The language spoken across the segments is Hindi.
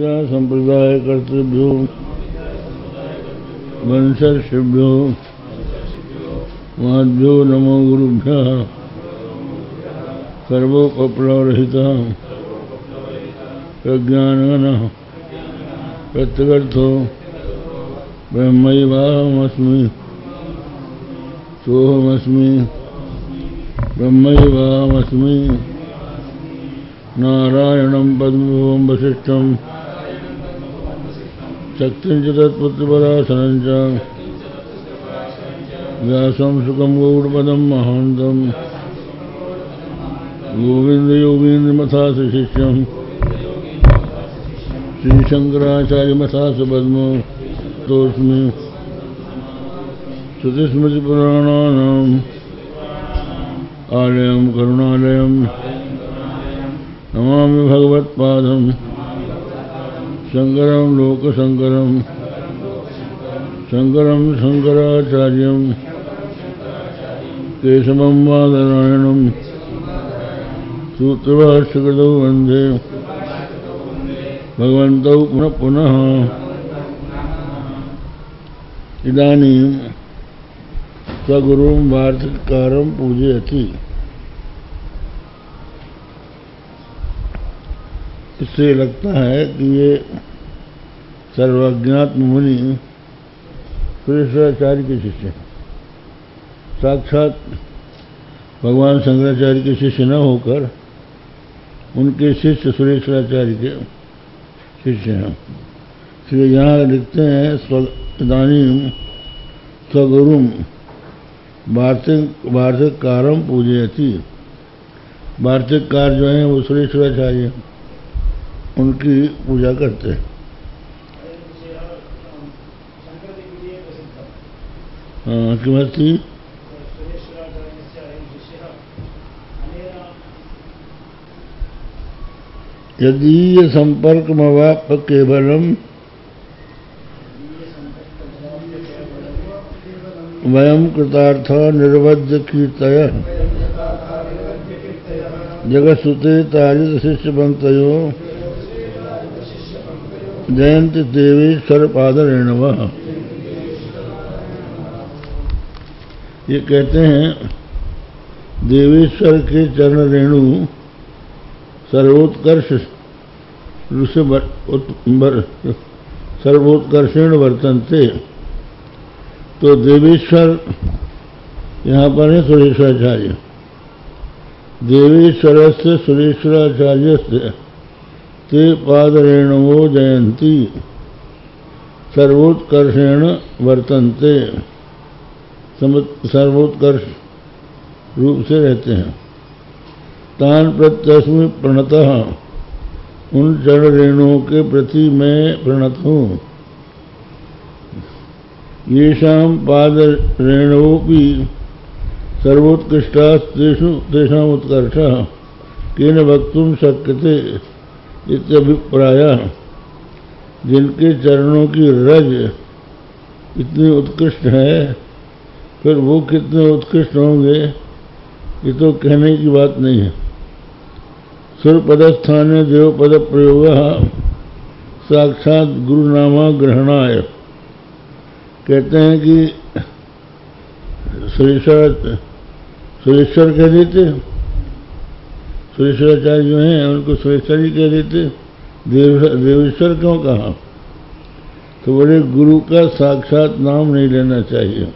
विद्या संप्रदाय कर्तृभ्यो वंशर्षिभ्यो महद्भ्यो नमो गुरुभ्यः सर्वोपप्लवरहितः प्रज्ञानघनः प्रत्यगर्थो ब्रह्मैवाहमस्मि सोऽहमस्मि ब्रह्मैवाहमस्मि नारायणं पद्मभुवं वसिष्ठं शक्तिं च तत्पुत्रपराशरं च व्यासं सुखं गौडपदं महान्तं गोविन्दयोगीन्द्रमथासु शिष्यं श्रीशंकराचार्यमथासु पद्मो तोऽस्मि श्रुतिस्मृतिपुराणानाम् आलयं करुणालयं नमामि भगवत्पादं शंकरं लोकशंकरं शंकरं शंकराचार्यं केशवं बादरायणं सूत्रभाष्यकृतौ वन्दे भगवन्तौ पुनः पुनः। इदानीं स्वगुरुं वार्तिककारं पूजयति। इससे लगता है कि ये सर्वज्ञात मुनि सुरेश्वराचार्य के शिष्य हैं। साक्षात भगवान शंकराचार्य के शिष्य न होकर उनके शिष्य सुरेश्वराचार्य के शिष्य हैं। इसलिए यहाँ लिखते हैं इदानीं स्वगुरुं वार्तिककारं पूजयति। वार्तिककार जो हैं वो सुरेश्वराचार्य उनकी पूजा करते हैं। हाँ किमस्ति यदीय संपर्कमवाप्य केवलं वयं कृतार्था निर्वज्य कीर्तयः जगत्सुते तारित शिष्यपंक्तयो जयंती देवेश्वर पादरेणवः। ये कहते हैं देवेश्वर के चरण रेणु सर्वोत्कर्षेण वर्तन्ते। तो देवेश्वर यहाँ पर है सुरेश्वराचार्य। देवेश्वरस्य सुरेश्वराचार्यस्य ते पादरेणवो जयन्ती सर्वोत्कर्षेण वर्तन्ते। सर्वोत्कर्ष रूप से रहते हैं। तान प्रत्यस्मि प्रणतः उन चरण रेणुओं के प्रति मैं प्रणत हूँ। येषां पादरेणवोऽपि सर्वोत्कृष्टास्तेषाम् उत्कर्षः केन वक्तुं शक्यते इत्यभिप्रायः। जिनके चरणों की रज इतनी उत्कृष्ट है फिर वो कितने उत्कृष्ट होंगे ये तो कहने की बात नहीं है। सुरपदस्थाने देवपद प्रयोगः साक्षात गुरुनामा ग्रहणाय। कहते हैं कि सुरेश्वर कह देते, सुरेश्वराचार्य जो हैं उनको सुरेश्वर ही कह देते, देवेश्वर क्यों कहा? तो बोले गुरु का साक्षात नाम नहीं लेना चाहिए।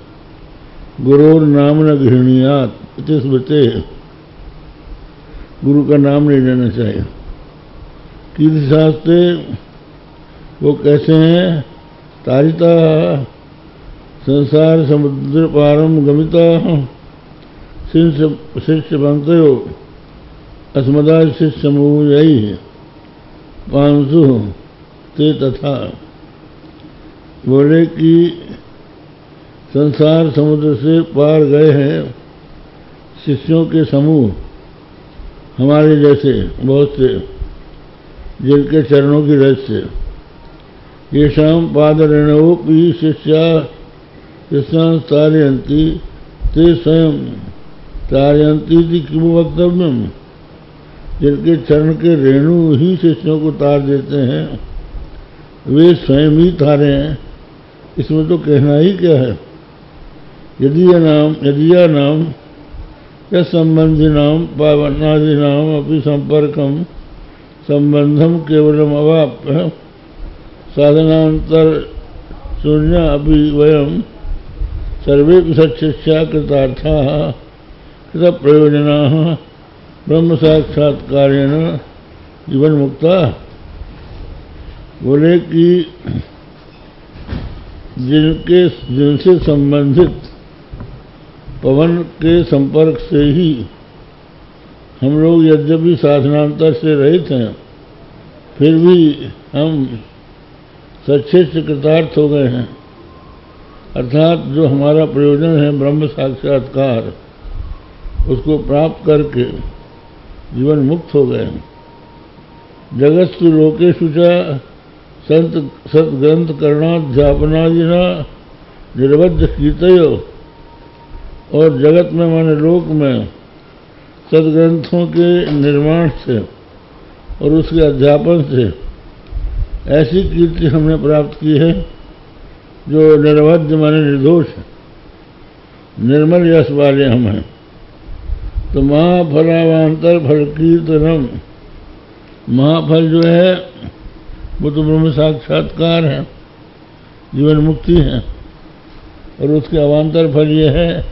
गुरोर नाम न गृहणीयात् इति स्मृते। गुरु का नाम नहीं लेना चाहिए। कीर्तिशास्त्रे वो कैसे हैं? तारिता संसार समुद्र पारम गमिता शिष्य पंक्तयो अस्मदा शिष्य मूयी पांसु ते तथा। बोले कि संसार समुद्र से पार गए हैं शिष्यों के समूह हमारे जैसे बहुत से, जिनके चरणों की रज से। येषां पादरेणवोऽपि शिष्यान् तारयन्ति ते स्वयं तारयन्ति इति किमु वक्तव्यम्। जिनके चरण के रेणु ही शिष्यों को तार देते हैं वे स्वयं ही तारे हैं, इसमें तो कहना ही क्या है। यदीया नाम या संबंधिनाम पावनादीनाम अपि संपर्कम संबंधम केवलम अवाप्य साधनांतर शून्य अपि वयम सर्वे सच्चिष्या कृतार्थाः कृत प्रयोजनाः ब्रह्म साक्षात्कारेण जीवन मुक्ता। बोले कि जिनसे संबंधित पवन के संपर्क से ही हम लोग यद्यपि साधनांतर से रहित हैं, फिर भी हम सच्चिष्ट कृतार्थ हो गए हैं। अर्थात जो हमारा प्रयोजन है ब्रह्म साक्षात्कार, उसको प्राप्त करके जीवन मुक्त हो गए। जगत्सु लोकेषु च सत्ग्रंथ करणाध्यापनादिना निर्बद्ध कीर्तयो, और जगत में माने लोक में सदग्रंथों के निर्माण से और उसके अध्यापन से ऐसी कीर्ति हमने प्राप्त की है जो निर्बद्ध माने निर्दोष है, निर्मल यश वाले हम हैं। तो महाफलावांतर फल कीर्तनम, महाफल जो है वो तो ब्रह्म साक्षात्कार है, जीवन मुक्ति है, और उसके अवांतर फल ये है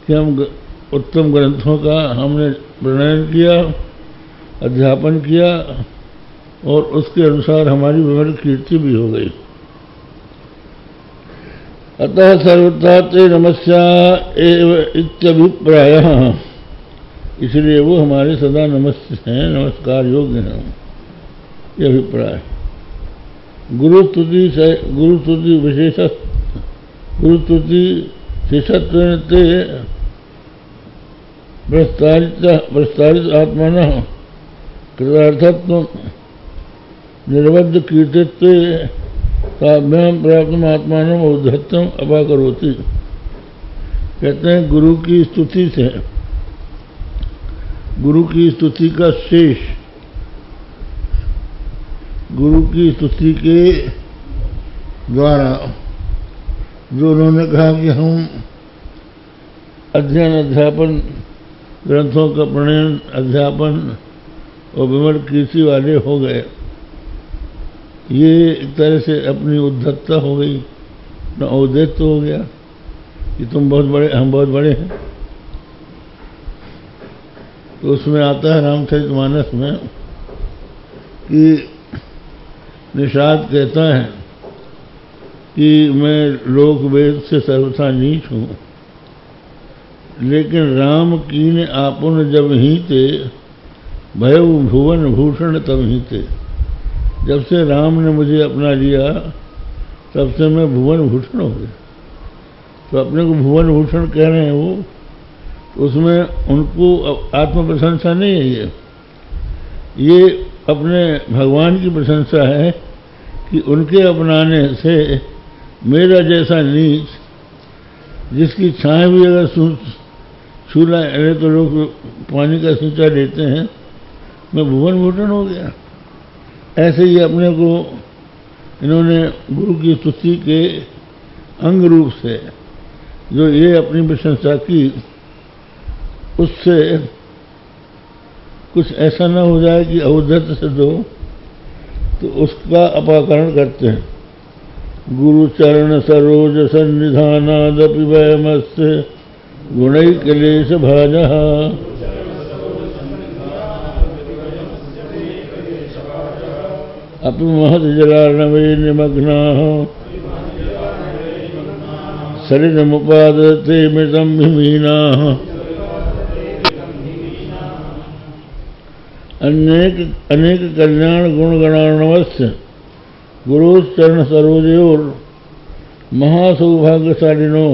कि हम उत्तम ग्रंथों का हमने प्रणयन किया, अध्यापन किया, और उसके अनुसार हमारी विमल कीर्ति भी हो गई। अतः सर्वथा ते नमस्या एव इत्यभिप्रायः, इसलिए वो हमारे सदा नमस्ते हैं, नमस्कार योग्य हैं, ये अभिप्राय। गुरुस्तुति शेषत्वेन ते प्रस्तारित आत्मनः कृतार्थत्व निर्बद्ध कीर्तित्व ताभ्याम प्राप्तम आत्मानम औद्धत्यम अपाकरोति। कहते हैं गुरु की स्तुति से, गुरु की स्तुति का शेष, गुरु की स्तुति के द्वारा जो उन्होंने कहा कि हम अध्ययन अध्यापन ग्रंथों का प्रणयन अध्यापन और विमल कीर्ति वाले हो गए, ये एक तरह से अपनी उद्धतता हो गई, अपना औदित्य हो गया कि तुम बहुत बड़े, हम बहुत बड़े हैं। तो उसमें आता है रामचरितमानस में कि निषाद कहता है कि मैं लोक वेद से सर्वथा नीच हूँ, लेकिन राम कीन आपुन जब ही ते भयउ भुवन भूषण तब ही ते। जब से राम ने मुझे अपना लिया तब से मैं भुवन भूषण हो गया। तो अपने को भुवन भूषण कह रहे हैं वो, तो उसमें उनको आत्म प्रशंसा नहीं है, ये अपने भगवान की प्रशंसा है कि उनके अपनाने से मेरा जैसा नीच, जिसकी छाया भी अगर छूला अरे तो लोग पानी का सींचा लेते हैं, मैं भुवन भूषण हो गया। ऐसे ही अपने को इन्होंने गुरु की स्तुति के अंग रूप से जो ये अपनी प्रशंसा की, उससे कुछ ऐसा न हो जाए कि औद्धत्य सिद्ध हो, तो उसका अपाकरण करते हैं। गुरु चरण सरोज सन्निधानादपि वयमस्य गुणै क्लेश भाजः अपि महत् जलार्णवे निमग्नाः सलिलमुपादते मृतं हिमीनाः। अनेक कल्याण गुणगणार्णवस्य गुरुश्चरण सरोजयोर महासौभाग्यशालिनो